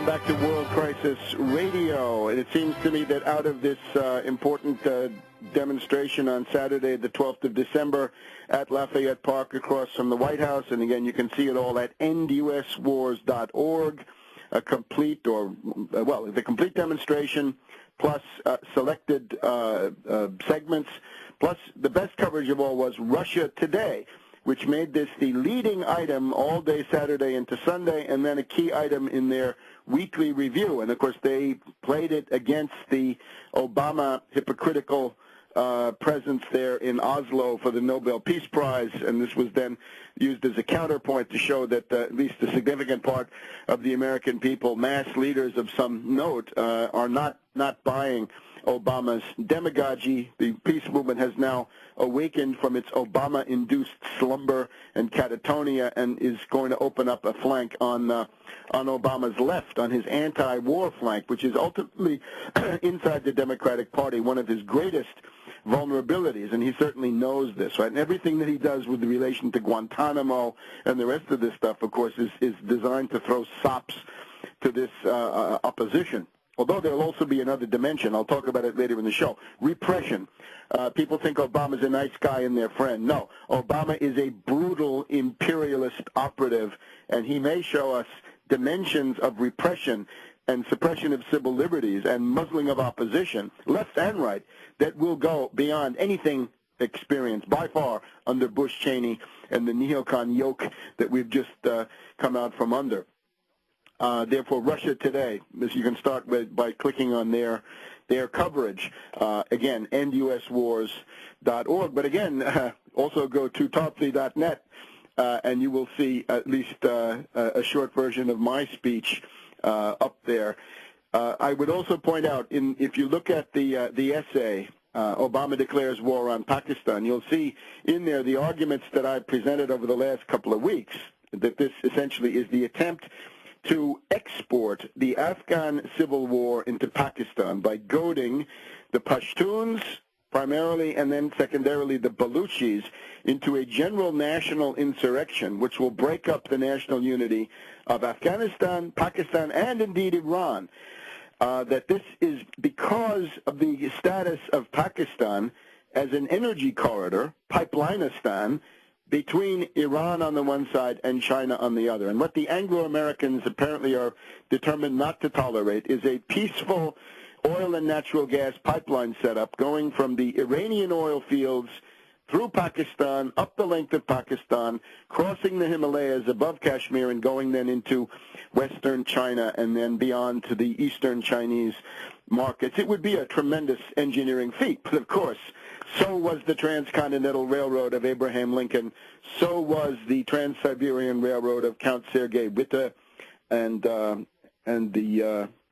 back to World Crisis Radio. And it seems to me that out of this important demonstration on Saturday, the 12th of December, at Lafayette Park across from the White House, and again, you can see it all at enduswars.org, the complete demonstration, plus selected segments, plus the best coverage of all was Russia Today, which made this the leading item all day Saturday into Sunday, and then a key item in their weekly review. And, of course, they played it against the Obama hypocritical presence there in Oslo for the Nobel Peace Prize, and this was then used as a counterpoint to show that at least a significant part of the American people, mass leaders of some note, are not buying Obama's demagogy. The peace movement has now awakened from its Obama-induced slumber and catatonia and is going to open up a flank on Obama's left, on his anti-war flank, which is ultimately inside the Democratic Party one of his greatest vulnerabilities, and he certainly knows this, right? And everything that he does with relation to Guantanamo and the rest of this stuff, of course, is designed to throw sops to this opposition. Although there will also be another dimension. I'll talk about it later in the show. Repression. People think Obama's a nice guy and their friend. No, Obama is a brutal imperialist operative, and he may show us dimensions of repression and suppression of civil liberties and muzzling of opposition, left and right, that will go beyond anything experienced by far under Bush, Cheney, and the neocon yoke that we've just come out from under. Therefore, Russia Today, as you can start with by clicking on their coverage. Again, enduswars.org. But again, also go to tarpley.net, and you will see at least a short version of my speech up there. I would also point out, if you look at the essay, Obama Declares War on Pakistan, you'll see in there the arguments that I presented over the last couple of weeks, that this essentially is the attempt to export the Afghan civil war into Pakistan by goading the Pashtuns primarily and then secondarily the Baluchis into a general national insurrection which will break up the national unity of Afghanistan, Pakistan, and indeed Iran. That this is because of the status of Pakistan as an energy corridor, Pipelineistan, between Iran on the one side and China on the other. And what the Anglo-Americans apparently are determined not to tolerate is a peaceful oil and natural gas pipeline setup going from the Iranian oil fields through Pakistan, up the length of Pakistan, crossing the Himalayas above Kashmir and going then into western China and then beyond to the eastern Chinese markets. It would be a tremendous engineering feat, but of course, so was the Transcontinental Railroad of Abraham Lincoln, so was the Trans-Siberian Railroad of Count Sergei Witte and the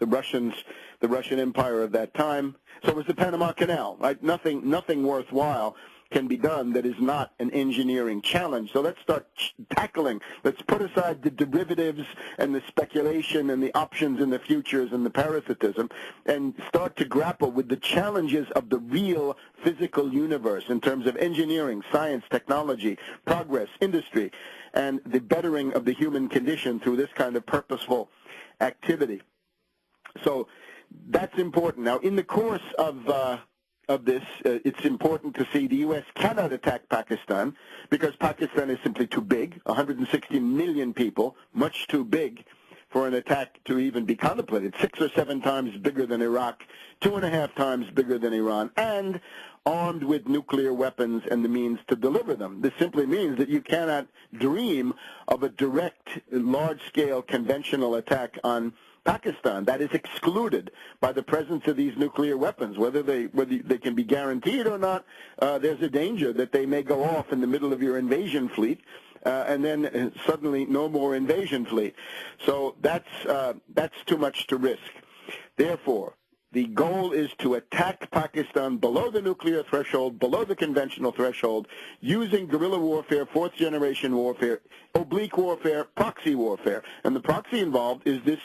Russian Empire of that time. So was the Panama Canal. Right? Nothing worthwhile can be done that is not an engineering challenge. So let's start tackling. Let's put aside the derivatives and the speculation and the options and the futures and the parasitism and start to grapple with the challenges of the real physical universe in terms of engineering, science, technology, progress, industry, and the bettering of the human condition through this kind of purposeful activity. So that's important. Now, in the course of this, it's important to see the U.S. cannot attack Pakistan because Pakistan is simply too big, 160 million people, much too big for an attack to even be contemplated, 6 or 7 times bigger than Iraq, 2.5 times bigger than Iran, and armed with nuclear weapons and the means to deliver them. This simply means that you cannot dream of a direct, large-scale conventional attack on Pakistan. That is excluded by the presence of these nuclear weapons. Whether they can be guaranteed or not, there's a danger that they may go off in the middle of your invasion fleet, and then suddenly no more invasion fleet. So that's too much to risk. Therefore, the goal is to attack Pakistan below the nuclear threshold, below the conventional threshold, using guerrilla warfare, fourth-generation warfare, oblique warfare, proxy warfare. And the proxy involved is this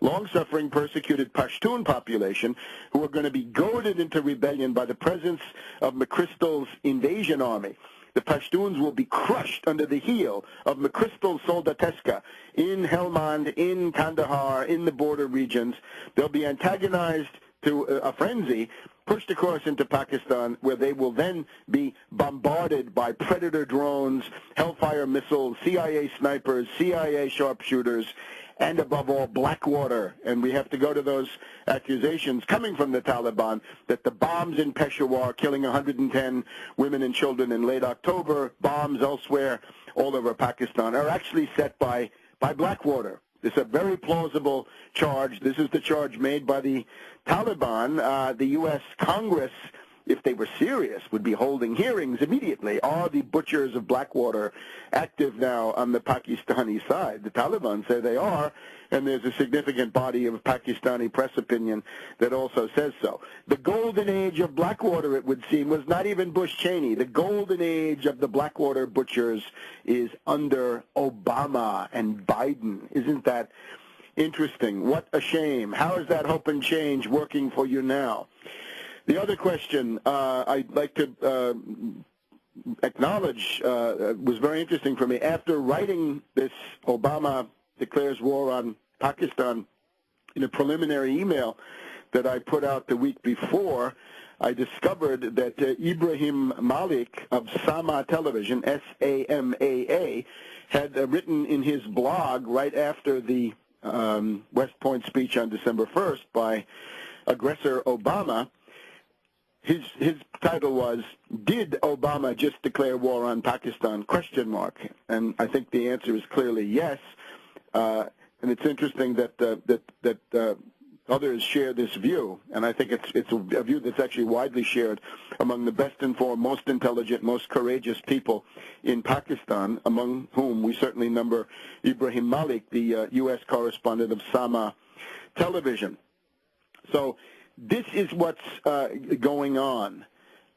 long-suffering, persecuted Pashtun population who are going to be goaded into rebellion by the presence of McChrystal's invasion army. The Pashtuns will be crushed under the heel of McChrystal Soldateska in Helmand, in Kandahar, in the border regions. They'll be antagonized to a frenzy, pushed across into Pakistan, where they will then be bombarded by Predator drones, Hellfire missiles, CIA snipers, CIA sharpshooters, and above all, Blackwater. And we have to go to those accusations coming from the Taliban that the bombs in Peshawar, killing 110 women and children in late October, bombs elsewhere all over Pakistan, are actually set by Blackwater. It's a very plausible charge. This is the charge made by the Taliban. The U.S. Congress, if they were serious, would be holding hearings immediately. Are the butchers of Blackwater active now on the Pakistani side? The Taliban say they are, and there's a significant body of Pakistani press opinion that also says so. The golden age of Blackwater, it would seem, was not even Bush-Cheney. The golden age of the Blackwater butchers is under Obama and Biden. Isn't that interesting? What a shame. How is that hope and change working for you now? The other question I'd like to acknowledge was very interesting for me. After writing this Obama declares war on Pakistan in a preliminary email that I put out the week before, I discovered that Ibrahim Malik of Sama Television, S-A-M-A-A, had written in his blog right after the West Point speech on December 1st by aggressor Obama. His title was, "Did Obama just declare war on Pakistan?" ? And I think the answer is clearly yes. And it's interesting that others share this view, and I think it's a view that's actually widely shared among the best informed, most intelligent, most courageous people in Pakistan, among whom we certainly number Ibrahim Malik, the U.S. correspondent of Sama Television. So this is what's going on.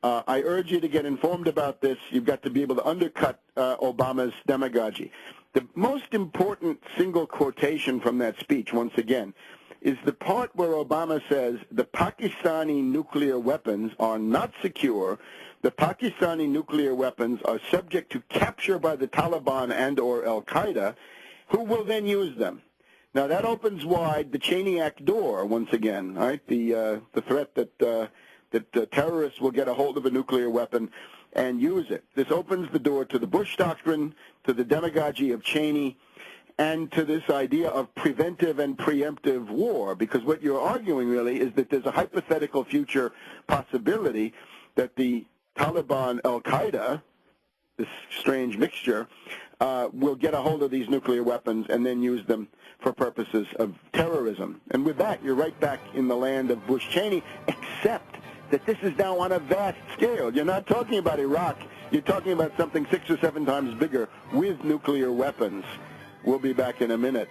I urge you to get informed about this. You've got to be able to undercut Obama's demagogy. The most important single quotation from that speech, once again, is the part where Obama says the Pakistani nuclear weapons are not secure. The Pakistani nuclear weapons are subject to capture by the Taliban and or Al-Qaeda, who will then use them. Now, that opens wide the Cheney Act door once again, right? The threat that terrorists will get a hold of a nuclear weapon and use it. This opens the door to the Bush doctrine, to the demagogy of Cheney, and to this idea of preventive and preemptive war, because what you're arguing really is that there's a hypothetical future possibility that the Taliban, Al-Qaeda, this strange mixture, will get a hold of these nuclear weapons and then use them for purposes of terrorism. And with that, you're right back in the land of Bush-Cheney, except that this is now on a vast scale. You're not talking about Iraq. You're talking about something 6 or 7 times bigger with nuclear weapons. We'll be back in a minute.